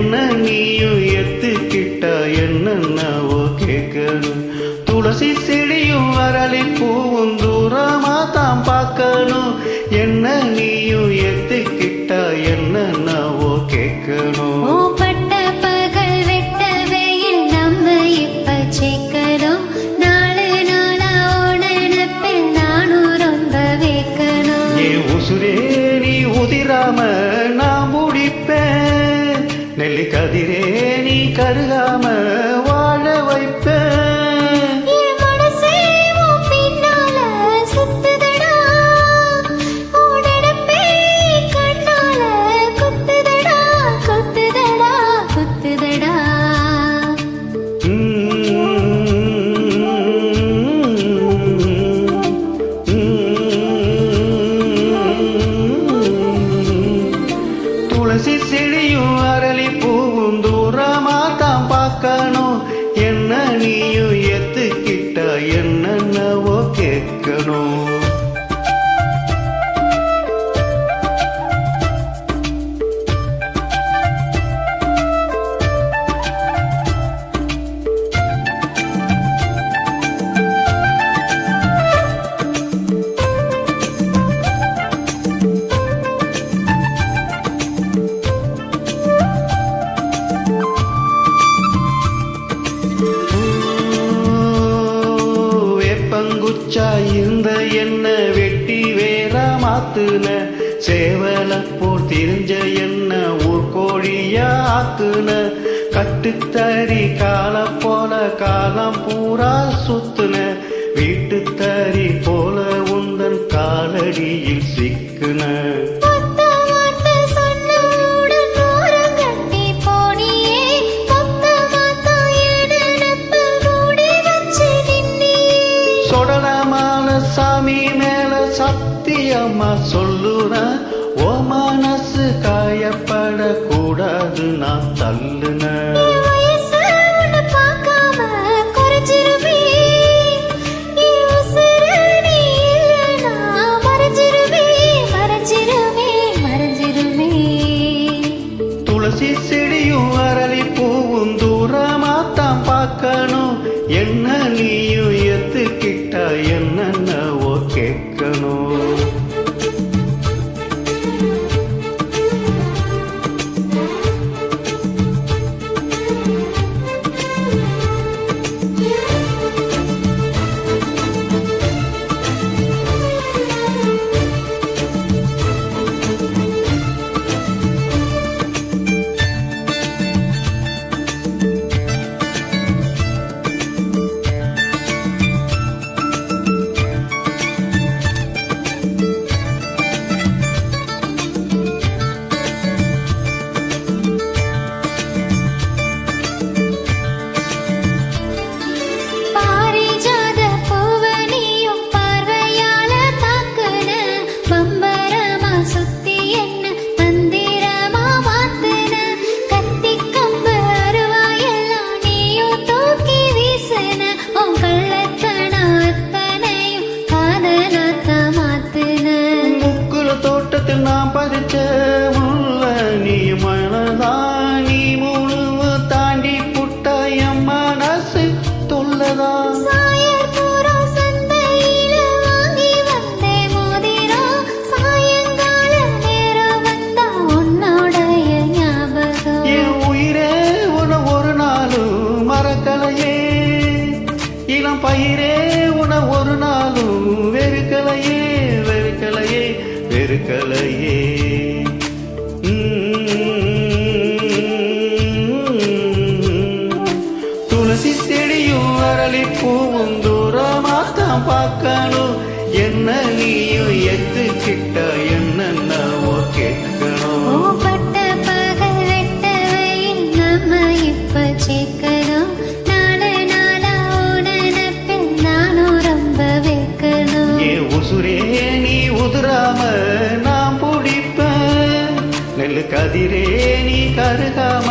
என்ன நீயும் எத்துக்கிட்டா என்னென்னவோ கேட்கணும். துளசி செடியும் அரளி பூவும் தூரமா தான் பார்க்கணும். என்ன நீயும் எத்துக்கிட்டா என்னென்னவோ கேட்கணும். உசுரே நீ உதிராம நான் முடிப்பேன். நெல்லி கதிரே நீ கருகாம வாழ வைப்பேன். துளசி செடியும் அரளி பூவும் தூரமா தான் பார்க்கணும். என்ன நீயும் எத்துக்கிட்டா என்னென்னவோ கேட்கணும். பங்குச்சா இருந்த என்ன வெட்டி வேற மாத்துன. சேவல போர் திரிஞ்ச என்ன ஊர்கோழியா ஆக்குன. கட்டுத்தறி கால போல காலம் பூரா சுத்துன. வீட்டு தறி போல உந்தன் காலடியில் சிக்குன. சொடலமான சாமி மேல சத்தியமா சொல்லுற. ஓ மனசு காயப்பட கூடாது நான் தள்ளுன. துளசி செடியும் அரளி பூவும் தூரமா தான் பார்க்கணும். என்ன நீயும் எத்துக்கிட்டா என்னென்னவோ கேட்கணும். நான் பதிச்ச முல்ல நீ மனதான். நீ முழுவ தாண்டி புட்டாய மனசு தொல்லதா. என் உயிரே உன ஒரு நாளும் மறக்கலையே. இளம் பயிரே உன ஒரு நாளும் வெறுக்கலையே வெறுக்கலையே வெறுக்கலையே. துளசி செடியும் அரளி பூவும் தூரமா தான் பார்க்கணும். என்ன நீயும் எத்துக்கிட்டா என்னென்னவோ கேட்கணும். உசுரே நீ உதிராம நான் பிடிப்பேன். நெல்லு கதிரே நீ கருகாம